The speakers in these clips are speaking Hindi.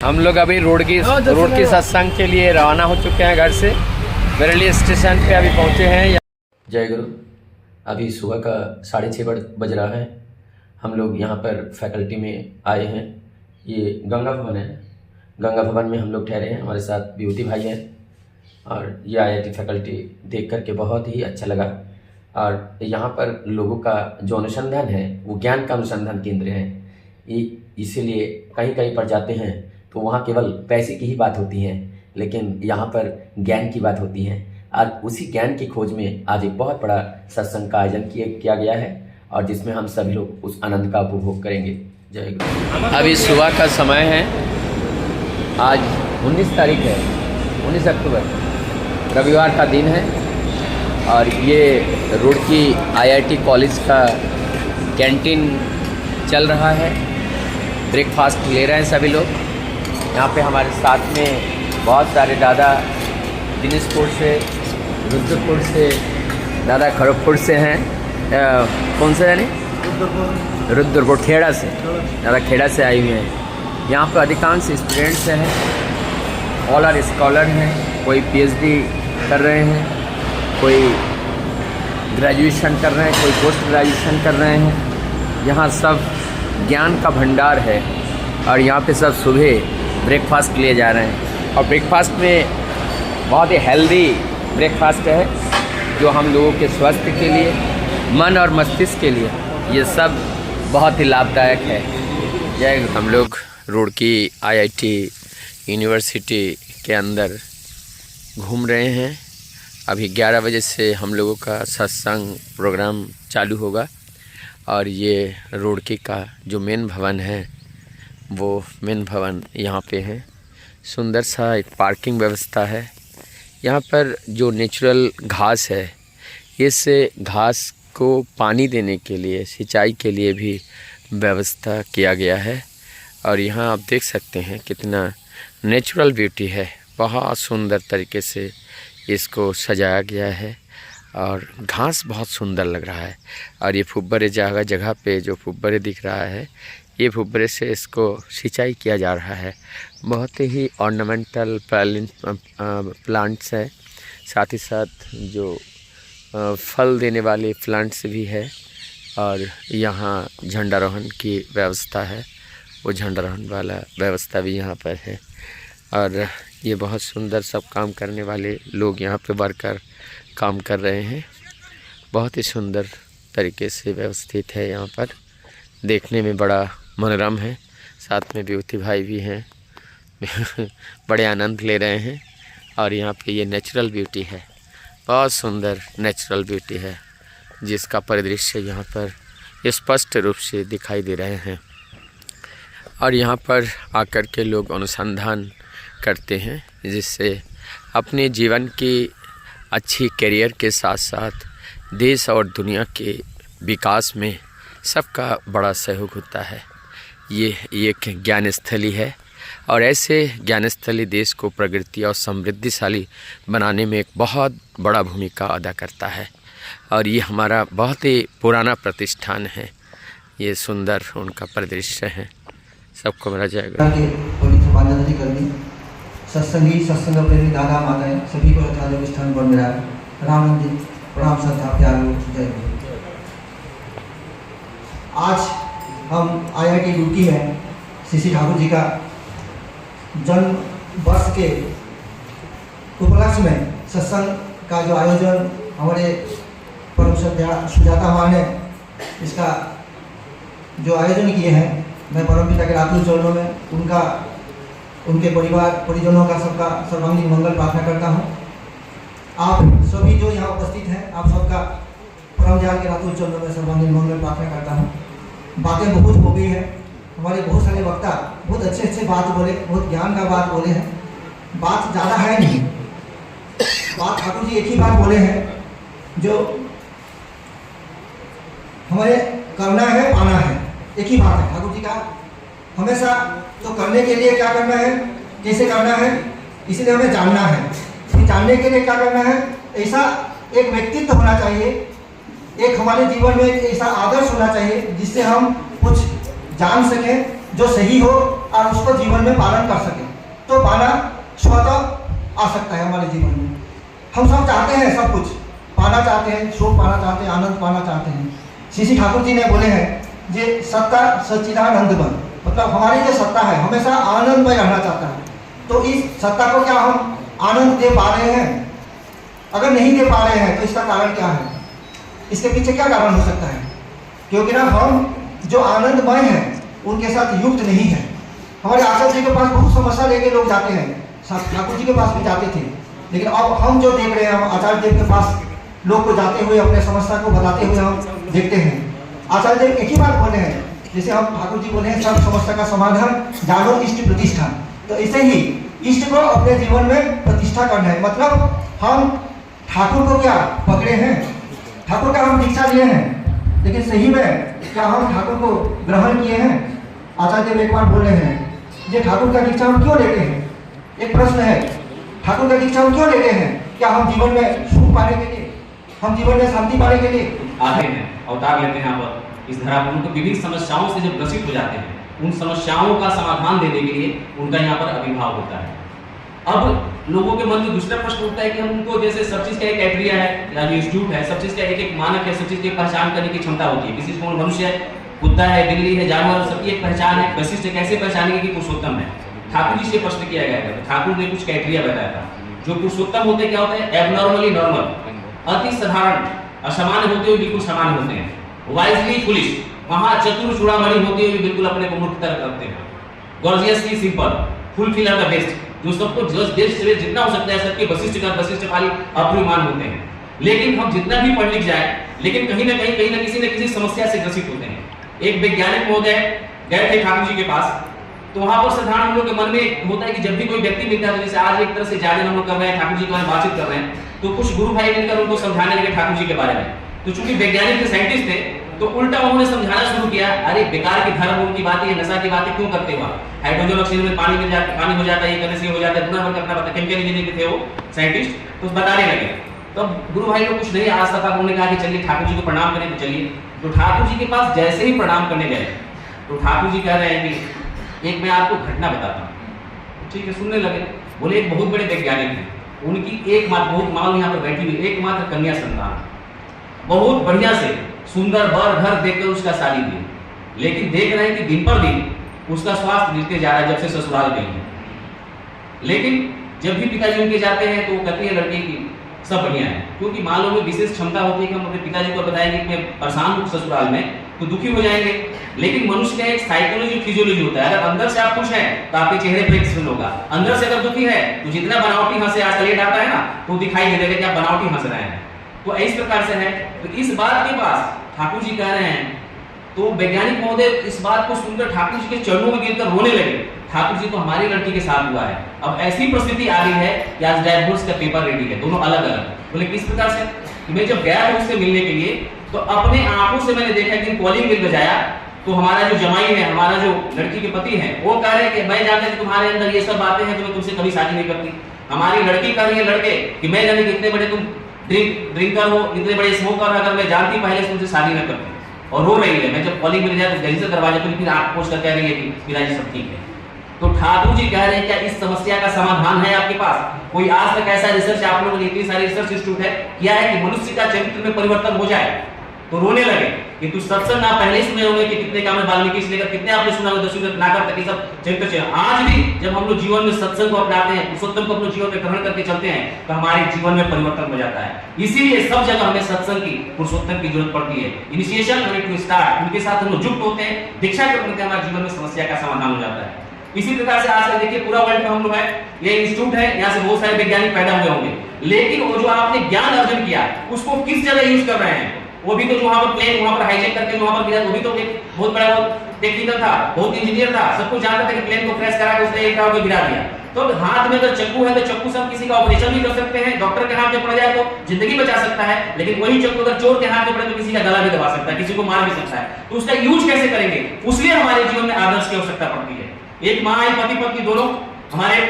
हम लोग अभी रोड की सत्संग के लिए रवाना हो चुके हैं घर से। बरेली स्टेशन पे अभी पहुंचे हैं। जय गुरु। अभी सुबह का 6:30 बज रहा है। हम लोग यहाँ पर फैकल्टी में आए हैं। ये गंगा भवन है। गंगा भवन में हम लोग ठहरे हैं। हमारे साथ विभूति भाई हैं और ये IIT फैकल्टी देख कर के बहुत ही अच्छा लगा। और यहाँ पर लोगों का जो अनुसंधान है वो ज्ञान का अनुसंधान केंद्र है। इसीलिए कहीं कहीं पर जाते हैं तो वहाँ केवल पैसे की ही बात होती है, लेकिन यहाँ पर ज्ञान की बात होती है। आज उसी ज्ञान की खोज में आज एक बहुत बड़ा सत्संग का आयोजन किया गया है और जिसमें हम सभी लोग उस आनंद का उपभोग करेंगे। जय गुरु। अभी सुबह का समय है। आज 19 तारीख है, 19 अक्टूबर, रविवार का दिन है और ये रुड़की IIT कॉलेज का कैंटीन चल रहा है। ब्रेकफास्ट ले रहे हैं सभी लोग। यहाँ पे हमारे साथ में बहुत सारे दादा दिनेशपुर से, रुद्रपुर से, दादा खड़गपुर से हैं। कौन से यानी रुद्रपुर खेड़ा से, दादा खेड़ा से आई हुई हैं। यहाँ पर अधिकांश स्टूडेंट्स हैं, ऑल आर स्कॉलर हैं। कोई PhD कर रहे हैं, कोई ग्रेजुएशन कर रहे हैं, कोई पोस्ट ग्रेजुएशन कर रहे हैं। यहाँ सब ज्ञान का भंडार है और यहाँ पे सब सुबह ब्रेकफास्ट लिए जा रहे हैं और ब्रेकफास्ट में बहुत ही हेल्दी ब्रेकफास्ट है जो हम लोगों के स्वास्थ्य के लिए, मन और मस्तिष्क के लिए ये सब बहुत ही लाभदायक है। जय। हम लोग रुड़की IIT यूनिवर्सिटी के अंदर घूम रहे हैं। अभी 11 बजे से हम लोगों का सत्संग प्रोग्राम चालू होगा और ये रुड़की का जो मेन भवन है वो मेन भवन यहाँ पे है। सुंदर सा एक पार्किंग व्यवस्था है। यहाँ पर जो नेचुरल घास है, इस घास को पानी देने के लिए, सिंचाई के लिए भी व्यवस्था किया गया है और यहाँ आप देख सकते हैं कितना नेचुरल ब्यूटी है। बहुत सुंदर तरीके से इसको सजाया गया है और घास बहुत सुंदर लग रहा है। और ये फुब्बरे जगह पे जो फुब्बरे दिख रहा है, ये फुब्बरे से इसको सिंचाई किया जा रहा है। बहुत ही ऑर्नामेंटल प्लांट्स है, साथ ही साथ जो फल देने वाले प्लांट्स भी है और यहाँ झंडारोहण की व्यवस्था है। वो झंडारोहण वाला व्यवस्था भी यहाँ पर है और ये बहुत सुंदर सब काम करने वाले लोग यहाँ पे वर्कर काम कर रहे हैं। बहुत ही सुंदर तरीके से व्यवस्थित है। यहाँ पर देखने में बड़ा मनोरम है। साथ में विभूति भाई भी हैं बड़े आनंद ले रहे हैं और यहाँ पे ये नेचुरल ब्यूटी है, बहुत सुंदर नेचुरल ब्यूटी है जिसका परिदृश्य यहाँ पर स्पष्ट रूप से दिखाई दे रहे हैं। और यहाँ पर आकर के लोग अनुसंधान करते हैं जिससे अपने जीवन की अच्छी करियर के साथ साथ देश और दुनिया के विकास में सबका बड़ा सहयोग होता है। ये एक ज्ञान स्थली है और ऐसे ज्ञान स्थली देश को प्रगति और समृद्धिशाली बनाने में एक बहुत बड़ा भूमिका अदा करता है और ये हमारा बहुत ही पुराना प्रतिष्ठान है। ये सुंदर उनका परिदृश्य है। सबको मेरा जय गुरु। सत्संगी, सत्संग प्रेमी दादा माताएं सभी को यथायोग्य स्थान पर मेरा राम मंदिर प्रणाम, श्रद्धा, प्यार। जय गुरु। आज हम IIT रुड़की में श्री ठाकुर जी का जन्म वर्ष के उपलक्ष्य में सत्संग का जो आयोजन हमारे परम श्रद्धा सुजाता माँ ने इसका जो आयोजन किए हैं, मैं परम पिता के रातुल चरणों में उनका, उनके परिवार परिजनों का सबका सर्वांगीण मंगल प्रार्थना करता हूँ। आप सभी जो यहाँ उपस्थित हैं, आप सबका परम दयाल के रातुल चरणों में सर्वांगीण मंगल प्रार्थना करता हूँ। बातें बहुत हो गई है, हमारे बहुत सारे वक्ता बहुत अच्छे बात बोले, बहुत ज्ञान का बात बोले हैं। बात ज़्यादा है नहीं, बात ठाकुर जी एक ही बात बोले हैं जो हमारे करना है पाना है, एक ही बात है ठाकुर जी का हमेशा। तो करने के लिए क्या करना है, कैसे करना है, इसलिए हमें जानना है। फिर जानने के लिए क्या करना है, ऐसा एक व्यक्तित्व होना चाहिए, एक हमारे जीवन में एक ऐसा आदर्श होना चाहिए जिससे हम कुछ जान सकें, जो सही हो और उसको जीवन में पालन कर सके, तो पाना स्वतः आ सकता है हमारे जीवन में। हम सब चाहते हैं सब कुछ पाना चाहते हैं, सुख पाना चाहते हैं, आनंद पाना चाहते हैं। श्री ठाकुर जी ने बोले हैं जे सत्ता सच्चिदानंदमय, मतलब हमारी जो सत्ता है हमेशा आनंदमय रहना चाहता है। तो इस सत्ता को क्या हम आनंद दे पा रहे हैं? अगर नहीं दे पा रहे हैं तो इसका कारण क्या है? इसके पीछे क्या कारण हो सकता है? क्योंकि ना हम जो आनंदमय हैं उनके साथ युक्त नहीं है। हमारे आचार्य जी के पास बहुत समस्या लेके लोग जाते हैं, ठाकुर जी के पास भी जाते थे, लेकिन अब हम जो देख रहे हैं, हम आचार्य देव के पास लोग को जाते हुए अपने समस्या को बताते हुए हम देखते हैं। आचार्य देव एक ही बात बोले हैं, जैसे हम ठाकुर जी बोले हैं सब समस्या का समाधान जानो इष्ट प्रतिष्ठा, तो ऐसे ही इष्ट को अपने जीवन में प्रतिष्ठा करना है। मतलब हम ठाकुर को क्या पकड़े हैं, ठाकुर का हम दीक्षा लिए हैं, लेकिन सही में क्या हम ठाकुर को ग्रहण किए हैं? आचार्य देव एक बार बोल रहे हैं ये ठाकुर का दीक्षा हम क्यों लेते हैं? एक प्रश्न है, ठाकुर का दीक्षा हम क्यों लेते हैं? क्या हम जीवन में सुख पाने के लिए, हम जीवन में शांति पाने के लिए आते हैं, अवतार लेते हैं यहाँ पर इस धरा पर। उनको विभिन्न समस्याओं से जब ग्रसित हो जाते हैं, उन समस्याओं का समाधान देने के लिए उनका यहाँ पर आविर्भाव होता है। अब लोगों के मन में दूसरा प्रश्न उठता है कि हम उनको, जैसे सब चीज का एक क्राइटेरिया है या जो इंस्टीट्यूट है, सब चीज का एक एक मानक है, सब चीज की पहचान करने की क्षमता होती है। किसी को मनुष्य है, कुत्ता है, बिल्ली है, जानवर, सबकी एक पहचान है, वैशिष्ट कैसे पहचानेंगे कि पुरुषोत्तम है? ठाकुर जी से प्रश्न किया गया था, ठाकुर ने कुछ क्राइटेरिया बताया था। जो पुरुषोत्तम होते क्या होते हैं? एबनॉर्मली नॉर्मल, अति साधारण, असामान्य होते हुए बिल्कुल सामान्य होते हैं। वाइजली फुलिश, वहां चतुर चूड़ामणि होते हुए बिल्कुल अपने को मूर्ख तरह रखते हैं। Gorgeously simple, fulfil of the best, जो सबको देश से जितना हो सकता है सबके वशिष्ठ वाली अप्रियमान होते हैं। लेकिन हम जितना भी पढ़ लिख जाए, लेकिन कहीं ना किसी न किसी समस्या से ग्रसित होते हैं। एक वैज्ञानिक महोदय गए थे ठाकुर जी के पास, तो वहां पर साधारण हम लोग के मन में होता है कि जब भी कोई व्यक्ति मिलता है, जैसे आज एक तरह से जाने हम लोग कर रहे हैं, ठाकुर जी के बारे में बातचीत कर रहे हैं, तो कुछ गुरु भाई मिलकर उनको समझाने लगे ठाकुर जी के बारे में। तो चूंकि वैज्ञानिक थे, साइंटिस्ट थे, तो उल्टा उन्होंने समझाना शुरू किया, अरे बेकार की धर्म की बातें, नशा की बातें क्यों करते हो? हाइड्रोजन ऑक्सीजन में पानी मिल जाता, पानी हो जाता है, ये करने से हो जाता है, दुनिया भर करना पड़ता है। केमिकल इंजीनियर के थे वो साइंटिस्ट, तो बताने लगे। तो गुरु भाई लोग कुछ नहीं आज तक, उन्होंने कहा कि चलिए ठाकुर जी को प्रणाम करें। तो चलिए, तो ठाकुर जी के पास जैसे ही प्रणाम करने गए, तो ठाकुर जी कह रहे हैं कि एक मैं आपको घटना बताता हूँ। ठीक है, सुनने लगे। बोले एक बहुत बड़े वैज्ञानिक हैं, उनकी एकमात्र, बहुत मालूम यहाँ पर बैठी हुई एकमात्र कन्या संतान, बहुत बढ़िया से सुंदर बर घर देखकर उसका शादी दी, लेकिन देख रहे हैं कि दिन पर दिन उसका स्वास्थ्य गिरते जा रहा है जब से ससुराल गई है। लेकिन जब भी पिताजी उनके जाते हैं तो वो कहती है लड़के की सब बढ़िया है, क्योंकि मालूम में विशेष क्षमता होती है कि हम अपने पिताजी को बताएंगे कि मैं परेशान हूँ ससुराल में, तो दुखी हो जाएंगे। लेकिन मनुष्य का एक साइकोलॉजी, फिजियोलॉजी होता है, अगर अंदर से आप खुश हैं तो आपके चेहरे पर एक्सप्रेशन होगा, अंदर से अगर दुखी है तो जितना बनावटी हंसे, आजकल लेट आता है ना, तो दिखाई दे देगा कि आप बनावटी हंस रहे हैं। तो इस प्रकार से है। तो इस बात के पास ठाकुर जी कह रहे हैं, तो वैज्ञानिक महोदय इस बात को सुनकर ठाकुर जी के चरणों में गिरकर रोने लगे। ठाकुर जी तो हमारी लड़की के साथ हुआ है, अब ऐसी परिस्थिति आ गई है कि आज डाइवोर्स का पेपर रेडी है, दोनों अलग अलग। बोले किस प्रकार से? मैं जब गया था उससे मिलने के लिए, तो अपने आंखों से मैंने देखा कि कॉलिंग बेल बजाया, तो हमारा जो जमाई है, हमारा जो लड़की के पति है, वो कह रहे हैं कि मैं जानता हूं कि तुम्हारे अंदर ये सब बातें हैं, तो मैं तुमसे कभी शादी नहीं करती। हमारी लड़की कह रही है लड़के कि मैं जाने कितने बड़े तुम ड्रिंकर हो, इतने बड़े स्मोकर, अगर मैं जानती पहले से तुमसे शादी न करती। और रो रही है। मैं जब कॉलिंग मिल जाए तो जल्दी से दरवाजे पर फिर आंख पोछ कर कह रही है कि पिताजी सब ठीक है। तो ठाकुर जी कह रहे हैं क्या इस समस्या का समाधान है आपके पास? कोई आज तक ऐसा रिसर्च आप लोगों ने, इतनी सारी रिसर्च इंस्टीट्यूट है, किया है कि मनुष्य का चरित्र में परिवर्तन हो जाए? तो रोने लगे कि तू सत्संग ना पहले सुने होंगे कि कितने काम में वाल्मीकि से लेकर कितने आपने सुना होगा, दशरथ नागर तक सब चरित्र से। आज भी जब हम लोग जीवन में सत्संग को अपनाते हैं, पुरुषोत्तम को अपने जीवन में ग्रहण करके चलते हैं, तो हमारे जीवन में परिवर्तन हो जाता है। इसीलिए सब जगह हमें सत्संग की, पुरुषोत्तम की जरूरत पड़ती है। इनिशिएशन टू स्टार्ट, उनके साथ हम लोग युक्त होते हैं, दीक्षा के प्रति हमारे जीवन में समस्या का समाधान हो जाता है। इसी प्रकार से आज देखिए पूरा वर्ल्ड में हम लोग है, ये इंस्टीट्यूट है, यहाँ से बहुत सारे वैज्ञानिक पैदा हुए होंगे, लेकिन वो जो आपने ज्ञान अर्जन किया उसको किस जगह यूज कर रहे हैं? वो भी तो जो वहां पर प्लेन वहां पर हाईजैक करके वहां पर गिरा, वो भी तो एक बहुत बड़ा वो टेक्निकल था, बहुत इंजीनियर था, सब कुछ जानता था कि प्लेन को क्रैश करा के उसने एक होकर गिरा दिया। तो हाथ में अगर चक्कू है तो चक्कू से हम किसी का ऑपरेशन भी कर सकते हैं, डॉक्टर के हाथ में पड़ जाए तो जिंदगी बचा सकता है, लेकिन वही चक्कू अगर चोर के हाथ में पड़े तो किसी का गला भी दबा सकता है, किसी को मार भी सकता है। तो उसका यूज कैसे करेंगे, उसलिए हमारे जीवन में आदर्श की आवश्यकता पड़ती है। एक माँ एक पति पत्नी दोनों, हमारे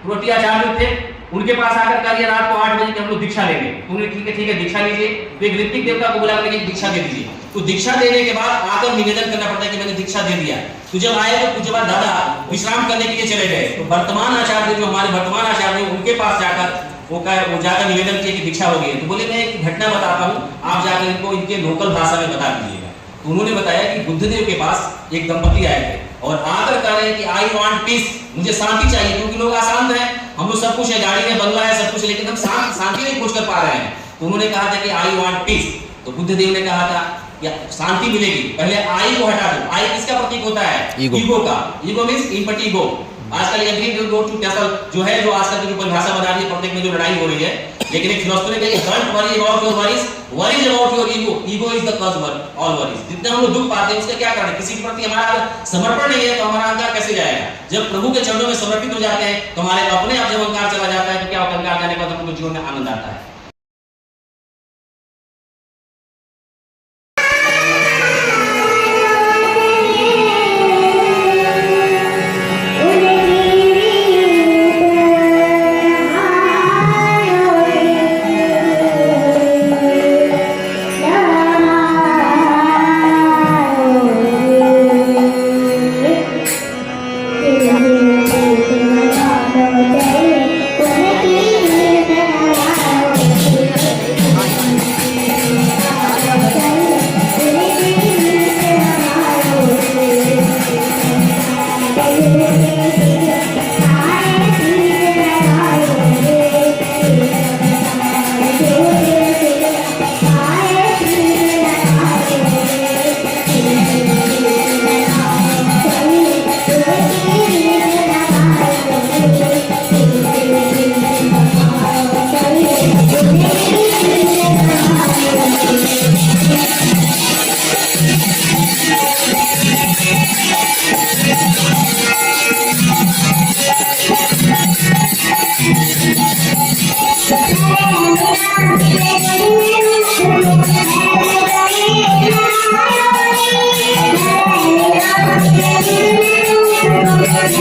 रोटी आचार्य थे, उनके पास आकर कहा रात को 8 बजे के हम लोग दीक्षा लेंगे। उन्होंने ठीक है दीक्षा लीजिए। तो एक ऋत्विक देवता को बुला करके दीक्षा दे दीजिए। तो दीक्षा देने के बाद आकर निवेदन करना पड़ता है कि मैंने दीक्षा दे दिया। तो जब आए तो कुछ बाद दादा विश्राम करने के लिए चले गए, तो वर्तमान आचार्य जो हमारे वर्तमान आचार्य उनके पास जाकर वो जाकर निवेदन किए कि दीक्षा हो गई है। तो बोले मैं एक घटना बताता हूँ, आप जाकर इनको इनके लोकल भाषा में बता दीजिएगा। तो उन्होंने बताया कि बुद्धदेव के पास एक दंपति आए थे और आकर कह रहे हैं कि आई वांट पीस, मुझे शांति चाहिए, क्योंकि लोग अशांत हैं, हम लोग सब कुछ है, गाड़ी है, बंगला है, सब कुछ, लेकिन हम शांति नहीं खोज कर पा रहे हैं। तो उन्होंने कहा था कि आई वांट पीस। तो बुद्धदेव ने कहा था या शांति मिलेगी, पहले आई को हटा दो। आई किसका प्रतीक होता है? ईगो का। Ego means empty ego. आजकल एवरी गो टू टेसल जो है, जो आजकल की परिभाषा बना रही है, प्रत्येक में जो लड़ाई हो रही है, लेकिन एक फिलोसफर ने कहा don't worry about your worries, worries about your ego, ego is the cause of all worries. जितना हम लोग दुख पाते हैं उसका क्या कारण है? किसी के प्रति हमारा समर्पण नहीं है तो हमारा अहंकार कैसे जाएगा? जब प्रभु के चरणों में समर्पित हो जाते हैं तो हमारे अपने आप जब अहंकार चला जाता है तो क्या होता है? अहंकार जाने के बाद हमको जीवन में आनंद आता है।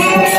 Yeah.